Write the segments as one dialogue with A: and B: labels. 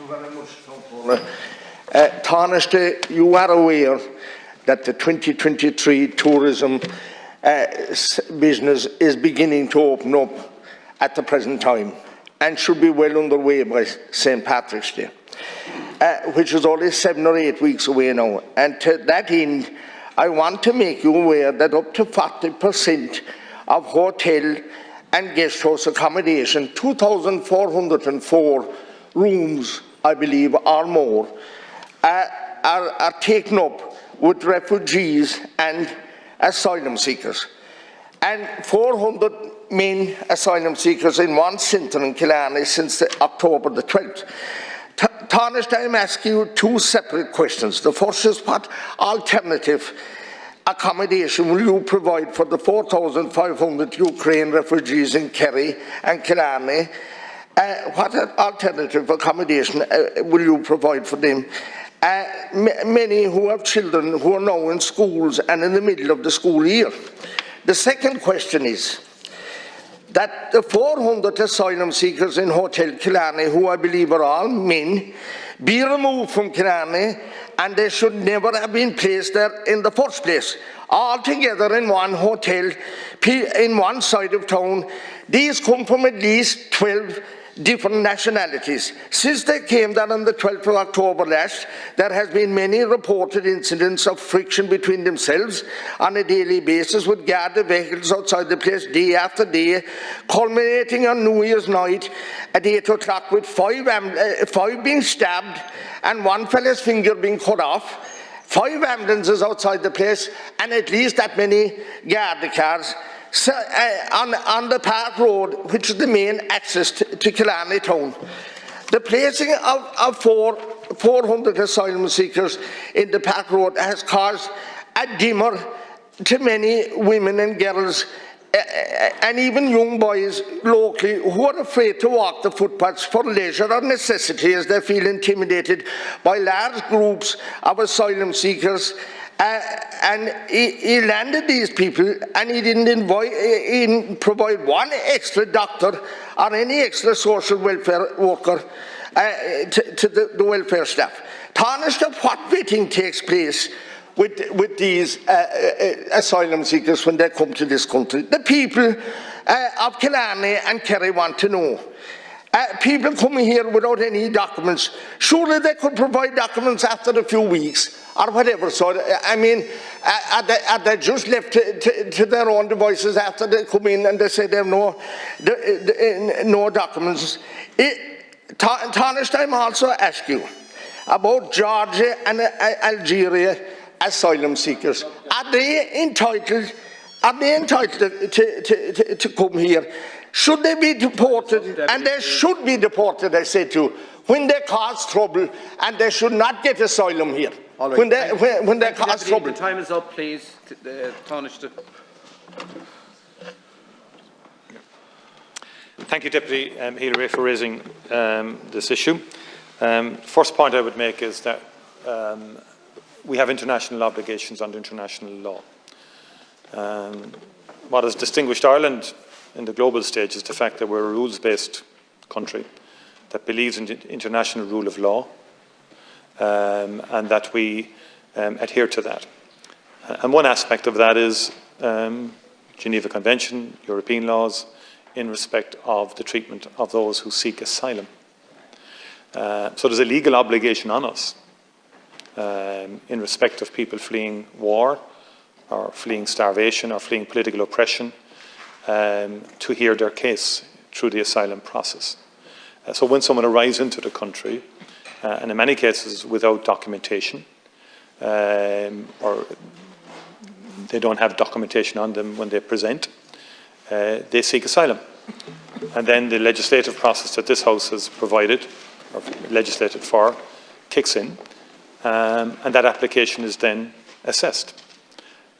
A: you very much, Taoiseach, you are aware that the 2023 tourism business is beginning to open up at the present time and should be well underway by St. Patrick's Day, which is only 7 or 8 weeks away now. And to that end, I want to make you aware that up to 40% of hotel and guest house accommodation, 2,404 rooms, I believe, or more, are taken up with refugees and asylum seekers. And 400 main asylum seekers in one centre in Killarney since October the 12th. Taoiseach, I am asking you two separate questions. The first is, what alternative accommodation will you provide for the 4,500 Ukraine refugees in Kerry and Killarney? What alternative accommodation will you provide for them? Many who have children who are now in schools and in the middle of the school year. The second question is that the 400 asylum seekers in Hotel Killarney, who I believe are all men, be removed from Killarney, and they should never have been placed there in the first place. All together in one hotel, in one side of town. These come from at least 12 different nationalities. Since they came there on the 12th of October last, there has been many reported incidents of friction between themselves on a daily basis, with guarded vehicles outside the place day after day, culminating on New Year's night at 8 o'clock with five being stabbed and one fella's finger being cut off, 5 ambulances outside the place, and at least that many guard cars. So, on the Park Road, which is the main access to Killarney town. The placing of 400 asylum seekers in the Park Road has caused a dimmer to many women and girls and even young boys locally who are afraid to walk the footpaths for leisure or necessity, as they feel intimidated by large groups of asylum seekers. And he landed these people, and he didn't provide one extra doctor or any extra social welfare worker to the welfare staff. Taoiseach, what vetting takes place with these asylum seekers when they come to this country? The people of Killarney and Kerry want to know. People coming here without any documents, surely they could provide documents after a few weeks or whatever. So, I mean, are they just left to their own devices after they come in and they say they have no documents? Taoiseach, I'm also asking you about Georgia and Algeria asylum seekers. Are they entitled to come here? Should they be deported? And they should be deported, I say to you, when they cause trouble, and they should not get asylum here. Right. When they cause trouble.
B: The time is up, please. Taoiseach.
C: Thank you, Deputy Healy-Rae, for raising this issue. First point I would make is that we have international obligations under international law. What has distinguished Ireland in the global stage is the fact that we're a rules-based country that believes in international rule of law, and that we adhere to that. And one aspect of that is Geneva Convention, European laws, in respect of the treatment of those who seek asylum. So there's a legal obligation on us in respect of people fleeing war, or fleeing starvation, or fleeing political oppression, to hear their case through the asylum process. So when someone arrives into the country, and in many cases without documentation, or they don't have documentation on them when they present, they seek asylum. And then the legislative process that this House has provided, or legislated for, kicks in, and that application is then assessed.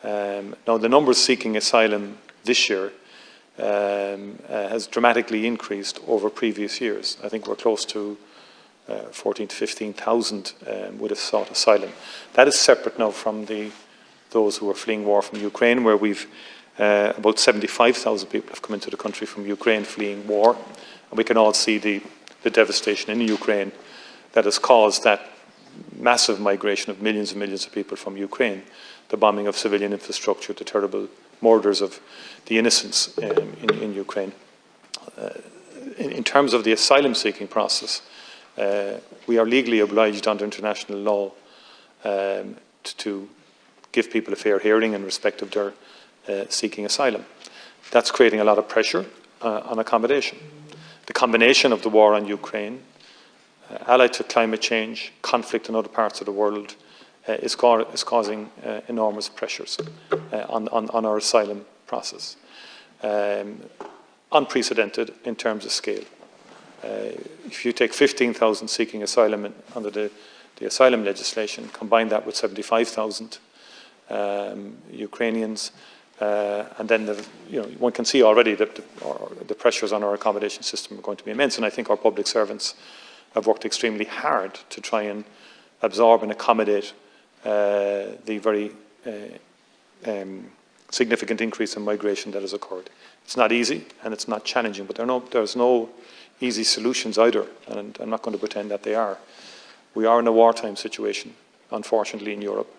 C: Now, the numbers seeking asylum this year has dramatically increased over previous years. I think we're close to 14,000 to 15,000 would have sought asylum. That is separate now from those who are fleeing war from Ukraine, where we've about 75,000 people have come into the country from Ukraine fleeing war. And we can all see the devastation in Ukraine that has caused that massive migration of millions and millions of people from Ukraine, the bombing of civilian infrastructure, the terrible murders of the innocents in Ukraine. In terms of the asylum-seeking process, we are legally obliged under international law to give people a fair hearing in respect of their seeking asylum. That's creating a lot of pressure on accommodation. The combination of the war on Ukraine, allied to climate change, conflict in other parts of the world, is causing enormous pressures on our asylum process. Unprecedented in terms of scale. If you take 15,000 seeking asylum under the asylum legislation, combine that with 75,000 Ukrainians, and then one can see already that the pressures on our accommodation system are going to be immense, and I think our public servants have worked extremely hard to try and absorb and accommodate the very significant increase in migration that has occurred. It's not easy and it's not challenging, but there's no easy solutions either, and I'm not going to pretend that they are. We are in a wartime situation, unfortunately, in Europe,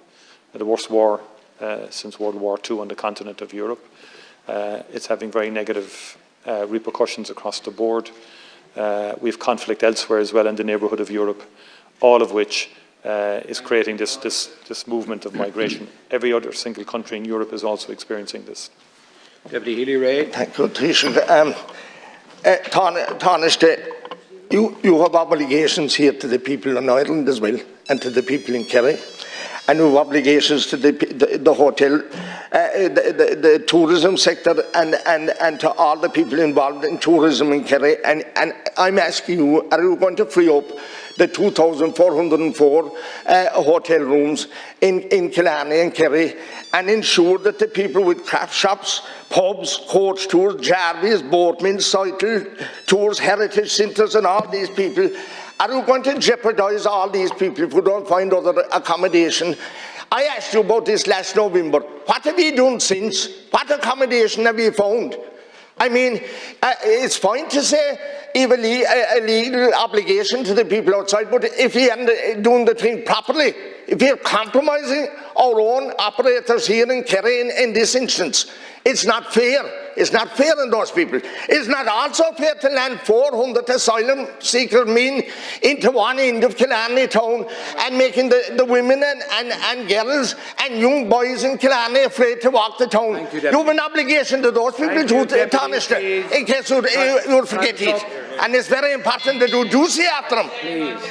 C: the worst war since World War II on the continent of Europe. It's having very negative repercussions across the board. We have conflict elsewhere as well in the neighbourhood of Europe, all of which is creating this movement of migration. Every other single country in Europe is also experiencing this.
B: Deputy Healy-Rae.
A: Thank you, Taoiseach. Taoiseach, you have obligations here to the people in Ireland as well, and to the people in Kerry, and you have obligations to the hotel, the tourism sector, and to all the people involved in tourism in Kerry. And I'm asking you, are you going to free up the 2,404 hotel rooms in Killarney and Kerry, and ensure that the people with craft shops, pubs, coach tours, Jarvis, boatmen, cycle tours, heritage centres, and all these people, are you going to jeopardise all these people if we don't find other accommodation? I asked you about this last November. What have you done since? What accommodation have you found? I mean, it's fine to say a legal obligation to the people outside, but if you aren't doing the thing properly, if you're compromising our own operators here in Kerry in this instance, it's not fair. It's not fair on those people. It's not also fair to land 400 asylum seeker men into one end of Killarney town and making the women and girls and young boys in Killarney afraid to walk the town. You have an obligation to those people too, Taoiseach, in case you'll forget it. And it's very important that you do see after them.
B: Please.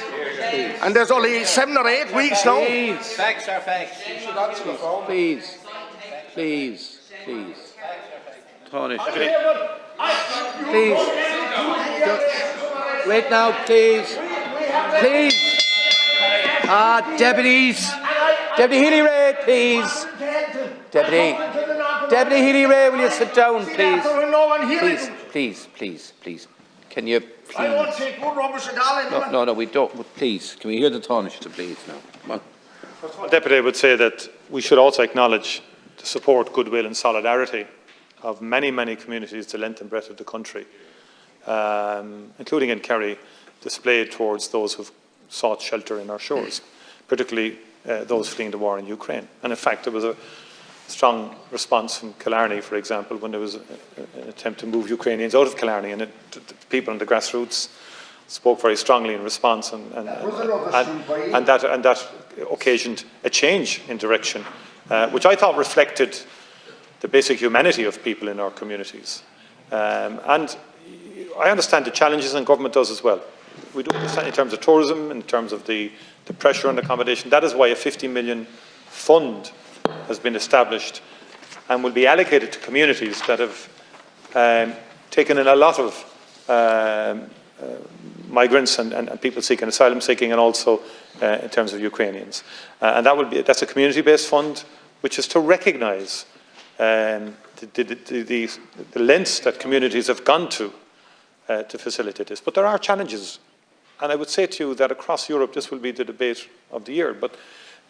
A: And there's only 7 or 8 weeks now.
B: Please.
D: Facts are facts. You should answer the phone.
B: Please. Taoiseach. Please. Wait now, please. Deputies. Deputy Healy-Rae, please. Deputy Healy-Rae, will you sit down, please? Please. Can you please?
A: I won't take good rubbish at all.
B: No, we don't. Please, can we hear the Taoiseach, please, now? Come on.
C: First of all, Deputy, I would say that we should also acknowledge the support, goodwill and solidarity of many, many communities the length and breadth of the country, including in Kerry, displayed towards those who've sought shelter in our shores, particularly those fleeing the war in Ukraine. And in fact, there was a strong response from Killarney, for example, when there was an attempt to move Ukrainians out of Killarney, and the people in the grassroots spoke very strongly in response, and that occasioned a change in direction, which I thought reflected the basic humanity of people in our communities. And I understand the challenges, and government does as well. We do understand in terms of tourism, in terms of the pressure on accommodation. That is why a 50 million fund has been established and will be allocated to communities that have taken in a lot of migrants and people seeking asylum seeking, and also in terms of Ukrainians. And that's a community-based fund, which is to recognise the lengths that communities have gone to facilitate this. But there are challenges, and I would say to you that across Europe this will be the debate of the year. But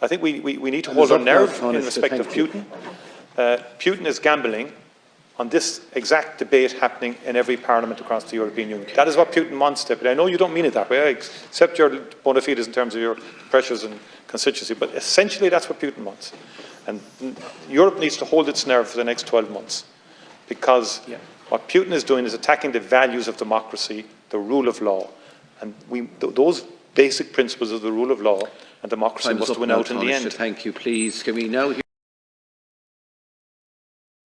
C: I think we need to hold our nerve in respect of Putin. Putin is gambling on this exact debate happening in every parliament across the European Union. That is what Putin wants, Deputy. I know you don't mean it that way. I accept your bona fides in terms of your pressures and constituency, but essentially that's what Putin wants. And Europe needs to hold its nerve for the next 12 months, because what Putin is doing is attacking the values of democracy, the rule of law, and those basic principles of the rule of law and democracy must win out in the end.
B: Thank you, please. Can we now hear